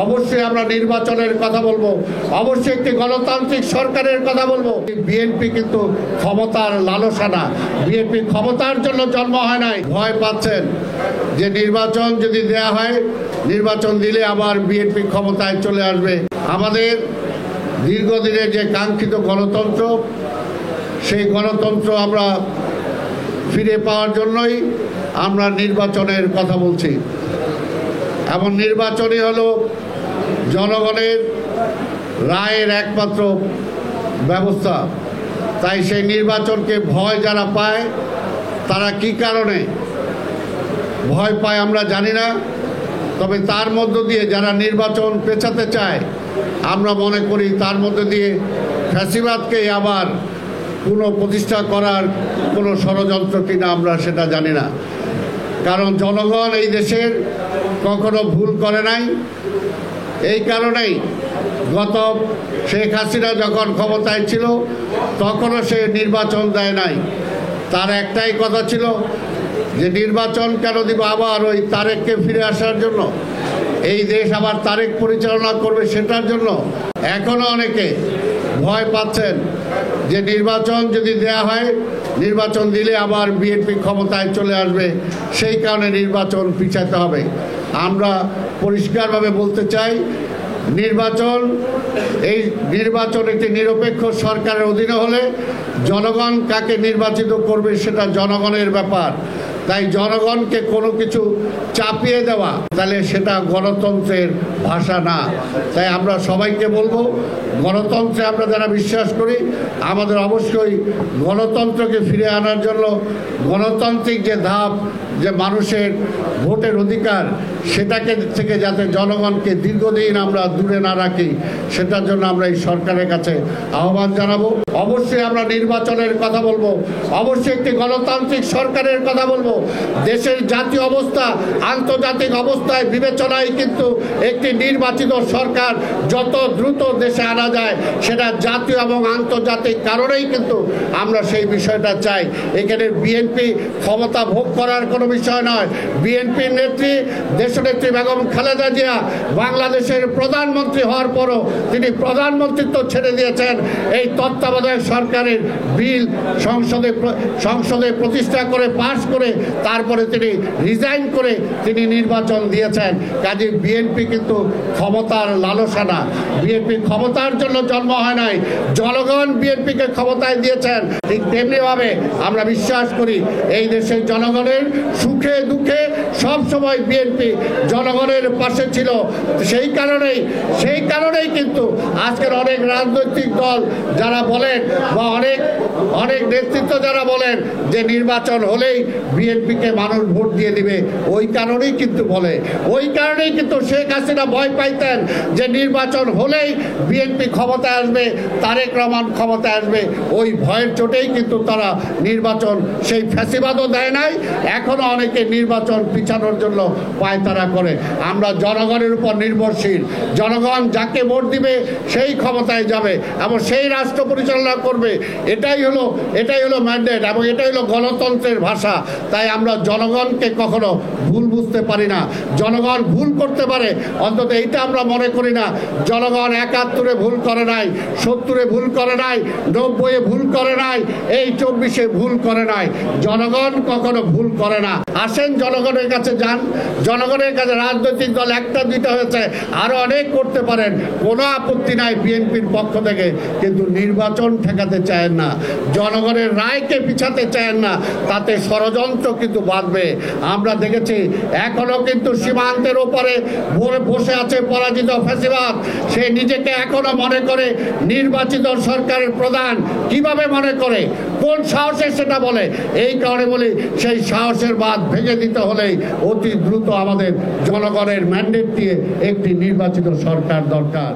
অবশ্যই আমরা নির্বাচনের কথা বলবো, অবশ্যই একটি গণতান্ত্রিক সরকারের কথা বলবো। বিএনপি কিন্তু ক্ষমতার লালসা না, বিএনপি ক্ষমতার জন্য জন্ম হয় নাই। ভয় পাচ্ছেন যে নির্বাচন যদি দেয়া হয়, নির্বাচন দিলে আবার বিএনপি ক্ষমতায় চলে আসবে। আমাদের দীর্ঘদিনের যে কাঙ্ক্ষিত গণতন্ত্র, সেই গণতন্ত্র আমরা ফিরে পাওয়ার জন্যই আমরা নির্বাচনের কথা বলছি। এমন নির্বাচনই হলো জনগণের রায়ের একমাত্র ব্যবস্থা। তাই সেই নির্বাচনকে ভয় যারা পায়, তারা কি কারণে ভয় পায় আমরা জানি না, তবে তার মধ্য দিয়ে যারা নির্বাচন পেছাতে চায়, আমরা মনে করি তার মধ্য দিয়ে ফ্যাসিবাদকে আবার পুনঃপ্রতিষ্ঠা করার কোনো ষড়যন্ত্র কিনা আমরা সেটা জানি না। কারণ জনগণ এই দেশের কখনো ভুল করে নাই। এই কারণেই গত শেখ হাসিনা যখন ক্ষমতায় ছিল, তখনও সে নির্বাচন দেয় নাই। তার একটাই কথা ছিল যে নির্বাচন কেন দিব, আবার ওই তারেককে ফিরে আসার জন্য, এই দেশ আবার তারেক পরিচালনা করবে সেটার জন্য। এখনো অনেকে ভয় পাচ্ছেন যে নির্বাচন যদি দেয়া হয়, নির্বাচন দিলে আবার বিএনপি ক্ষমতায় চলে আসবে, সেই কারণে নির্বাচন পিছাতে হবে। আমরা পরিষ্কারভাবে বলতে চাই, এই নির্বাচন একটি নিরপেক্ষ সরকারের অধীনে হলে জনগণ কাকে নির্বাচিত করবে সেটা জনগণের ব্যাপার। তাই জনগণকে কোনো কিছু চাপিয়ে দেওয়া, তাহলে সেটা গণতন্ত্রের ভাষা না। তাই আমরা সবাইকে বলবো, গণতন্ত্রে আমরা যারা বিশ্বাস করি, আমাদের অবশ্যই গণতন্ত্রকে ফিরে আনার জন্য গণতান্ত্রিক যে ধাপ, যে মানুষের ভোটের অধিকার, সেটাকে থেকে যাতে জনগণকে দীর্ঘদিন আমরা দূরে না রাখি, সেটার জন্য আমরা এই সরকারের কাছে আহ্বান জানাবো। অবশ্যই আমরা নির্বাচনের কথা বলবো, অবশ্যই একটি গণতান্ত্রিক সরকারের কথা বলবো। দেশের জাতীয় অবস্থা, আন্তর্জাতিক অবস্থায় বিবেচনায় কিন্তু একটি নির্বাচিত সরকার যত দ্রুত দেশে আনা যায়, সেটা জাতীয় এবং আন্তর্জাতিক কারণেই কিন্তু আমরা সেই বিষয়টা চাই। এখানে বিএনপি ক্ষমতা ভোগ করার কোনো বিষয় নয়। বিএনপির নেত্রী, দেশনেত্রী বেগম খালেদা জিয়া বাংলাদেশের প্রধানমন্ত্রী হওয়ার পরও তিনি প্রধানমন্ত্রিত্ব ছেড়ে দিয়েছেন। এই তত্ত্বাবধায়ক সরকারের বিল সংসদে প্রতিষ্ঠা করে পাশ করে তারপরে তিনি রিজাইন করে তিনি নির্বাচন দিয়েছেন। কাজে বিএনপি কিন্তু ক্ষমতার লালসা না, বিএনপি ক্ষমতার জন্য জন্ম হয় নাই। জনগণ বিএনপিকে ক্ষমতায় দিয়েছেন। ঠিক তেমনিভাবে আমরা বিশ্বাস করি এই দেশের জনগণের সুখে দুঃখে সব সময় বিএনপি জনগণের পাশে ছিল। সেই কারণেই কিন্তু আজকের অনেক রাজনৈতিক দল যারা বলেন, বা অনেক নেতৃত্ব যারা বলেন যে নির্বাচন হলেই বিএনপিকে মানুষ ভোট দিয়ে দিবে, ওই কারণেই কিন্তু শেখ হাসিনা ভয় পাইতেন যে নির্বাচন হলেই বিএনপি ক্ষমতায় আসবে, তারেক রহমান ক্ষমতায় আসবে। ওই ভয়ের চোটেই কিন্তু তারা নির্বাচন, সেই ফ্যাসিবাদও দেয় নাই। এখনো অনেকে নির্বাচন পিছানোর জন্য পায়তারা করে। আমরা জনগণের উপর নির্ভরশীল। জনগণ যাকে ভোট দিবে সেই ক্ষমতায় যাবে এবং সেই রাষ্ট্র পরিচালনা করবে। এটাই হলো ম্যান্ডেট এবং এটাই হলো গণতন্ত্রের ভাষা। তাই আমরা জনগণকে কখনো ভুল বুঝতে পারি না। জনগণ ভুল করতে পারে, অন্তত এইটা আমরা মনে করি না। জনগণ ৭১-এ ভুল করে নাই, ৭০-এ ভুল করে নাই, ৯০-এ ভুল করে নাই, এই ২৪-এ ভুল করে নাই। জনগণ কখনো ভুল করে না। আসেন জনগণের কাছে যান, জনগণের কাছে। রাজনৈতিক দল একটা দুইটা হয়েছে, আরো অনেক করতে পারেন, কোনো আপত্তি নাই বিএনপির পক্ষ থেকে, কিন্তু নির্বাচন ঠেকাতে চায় না, জনগণের রায়কে পিছাতে চায় না, তাতে ষড়যন্ত্র কিন্তু বাঁধবে। আমরা দেখেছি এখনো কিন্তু সীমান্তের ওপরে বসে আছে পরাজিত ফ্যাসিবাদ। সে নিজেকে এখনো মনে করে নির্বাচিত সরকারের প্রধান। কিভাবে মনে করে, কোন সাহসে সেটা বলে? এই কারণে বলি, সেই সাহসের বাঁধ ভেঙে দিতে হলেই অতি দ্রুত আমাদের জনগণের ম্যান্ডেট দিয়ে একটি নির্বাচিত সরকার দরকার।